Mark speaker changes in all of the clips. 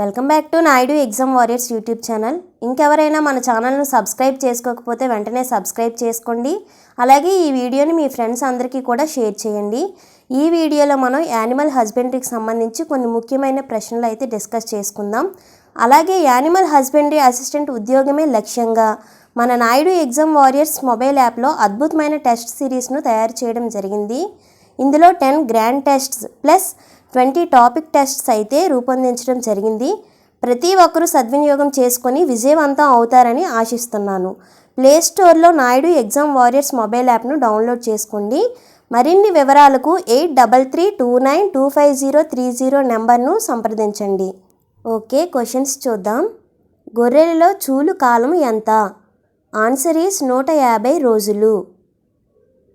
Speaker 1: Welcome back to Naidu exam warriors YouTube channel. ఇంకెవరైనా మన ఛానల్ను సబ్స్క్రైబ్ చేసుకోకపోతే వెంటనే సబ్స్క్రైబ్ చేసుకోండి. అలాగే ఈ వీడియోని మీ ఫ్రెండ్స్ అందరికీ కూడా షేర్ చేయండి. ఈ వీడియోలో మనం యానిమల్ హస్బెండరీకి సంబంధించి కొన్ని ముఖ్యమైన ప్రశ్నలు అయితే డిస్కస్ చేసుకుందాం. అలాగే యానిమల్ హస్బెండరీ అసిస్టెంట్ ఉద్యోగమే లక్ష్యంగా మన నాయుడు ఎగ్జామ్ వారియర్స్ మొబైల్ యాప్లో అద్భుతమైన టెస్ట్ సిరీస్ను తయారు చేయడం జరిగింది. ఇందులో 10 grand tests plus 20 topic tests అయితే రూపొందించడం జరిగింది. ప్రతి ఒక్కరూ సద్వినియోగం చేసుకొని విజయవంతం అవుతారని ఆశిస్తున్నాను. ప్లేస్టోర్లో నాయుడు ఎగ్జామ్ వారియర్స్ మొబైల్ యాప్ను డౌన్లోడ్ చేసుకోండి. మరిన్ని వివరాలకు 8332925030 నెంబర్ను సంప్రదించండి. ఓకే, క్వశ్చన్స్ చూద్దాం. గొర్రెలలో చూలు కాలం ఎంత? ఆన్సర్ ఈస్ 150 రోజులు.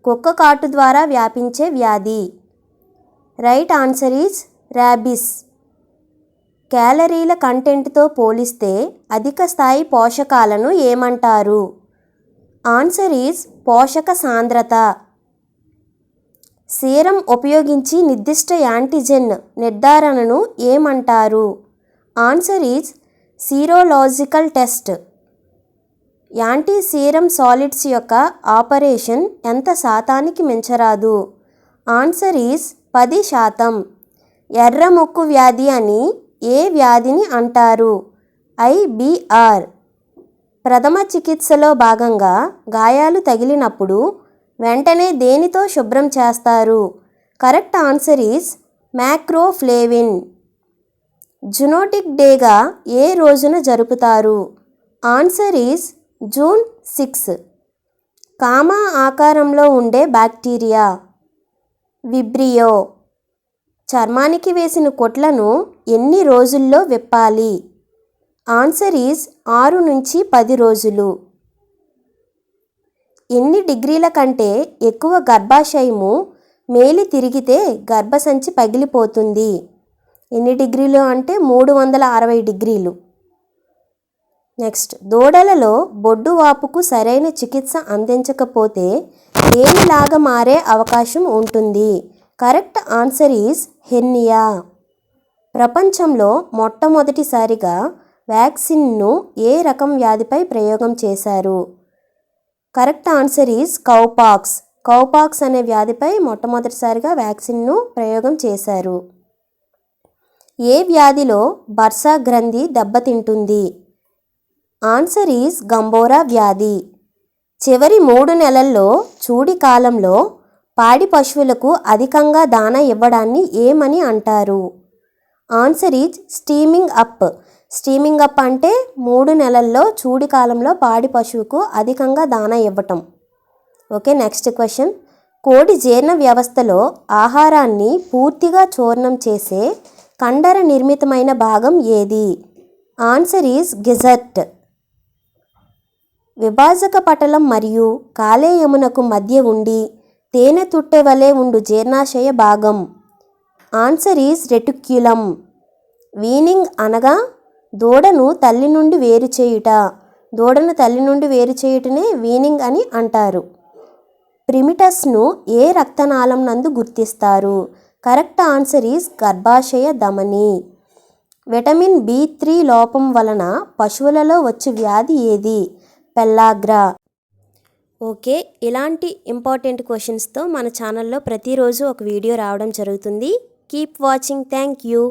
Speaker 1: కుక్క కాటు ద్వారా వ్యాపించే వ్యాధి. Right answer is rabies. క్యాలరీల కంటెంట్తో పోలిస్తే అధిక స్థాయి పోషకాలను ఏమంటారు? ఆన్సర్ ఈజ్ పోషక సాంద్రత. సీరం ఉపయోగించి నిర్దిష్ట యాంటీజెన్ నిర్ధారణను ఏమంటారు? Answer is serological test. Anti serum solids యొక్క ఆపరేషన్ ఎంత శాతానికి మించరాదు? Answer is 10%. ఎర్రముక్కు వ్యాధి అని ఏ వ్యాధిని అంటారు? IBR. ప్రథమ చికిత్సలో భాగంగా గాయాలు తగిలినప్పుడు వెంటనే దేనితో శుభ్రం చేస్తారు? Correct answer is macroflavin. Zoonotic డేగా ఏ రోజున జరుపుతారు? Answer is June 6. కామా ఆకారంలో ఉండే బ్యాక్టీరియా. విబ్రియో. చర్మానికి వేసిన కుట్లను ఎన్ని రోజుల్లో విప్పాలి? ఆన్సర్ ఈజ్ 6 నుంచి 10 రోజులు. ఎన్ని డిగ్రీల కంటే ఎక్కువ గర్భాశయము మేలి తిరిగితే గర్భసంచి పగిలిపోతుంది? ఎన్ని డిగ్రీలు అంటే 360 డిగ్రీలు. నెక్స్ట్, దూడలలో బొడ్డు వాపుకు సరైన చికిత్స అందించకపోతే దేనిలాగా మారే అవకాశం ఉంటుంది? Correct answer is hernia. ప్రపంచంలో మొట్టమొదటిసారిగా వ్యాక్సిన్ను ఏ రకం వ్యాధిపై ప్రయోగం చేశారు? Correct answer is cowpox. Cowpox అనే వ్యాధిపై మొట్టమొదటిసారిగా వ్యాక్సిన్ను ప్రయోగం చేశారు. ఏ వ్యాధిలో బర్సా గ్రంథి దెబ్బతింటుంది? ఆన్సర్ ఈజ్ గంబోరా వ్యాధి. చివరి 3 నెలల్లో చూడి కాలంలో పాడి పశువులకు అధికంగా దానా ఇవ్వడాన్ని ఏమని అంటారు? Answer is steaming up. Steaming up అంటే 3 నెలల్లో చూడి కాలంలో పాడి పశువుకు అధికంగా దానా ఇవ్వటం. Okay, next question. కోడి జీర్ణ వ్యవస్థలో ఆహారాన్ని పూర్తిగా చూర్ణం చేసే కండర నిర్మితమైన భాగం ఏది? Answer is గిజర్ట్. విభాజక పటలం మరియు కాలేయమునకు మధ్య ఉండి తేనె తుట్టె వలె ఉండు జీర్ణాశయ భాగం. Answer is reticulum. వీనింగ్ అనగా దూడను తల్లి నుండి వేరు చేయుట. దూడను తల్లి నుండి వేరు చేయుటనే వీనింగ్ అని అంటారు. ప్రిమిటస్ను ఏ రక్తనాళం నందు గుర్తిస్తారు? కరెక్ట్ ఆన్సర్ ఈజ్ గర్భాశయ ధమని. విటమిన్ B3 లోపం వలన పశువులలో వచ్చే వ్యాధి ఏది? పెల్లాగ్రా. ఓకే, ఇలాంటి ఇంపార్టెంట్ క్వశ్చన్స్తో మన ఛానల్లో ప్రతిరోజు ఒక వీడియో రావడం జరుగుతుంది. Keep watching. Thank you.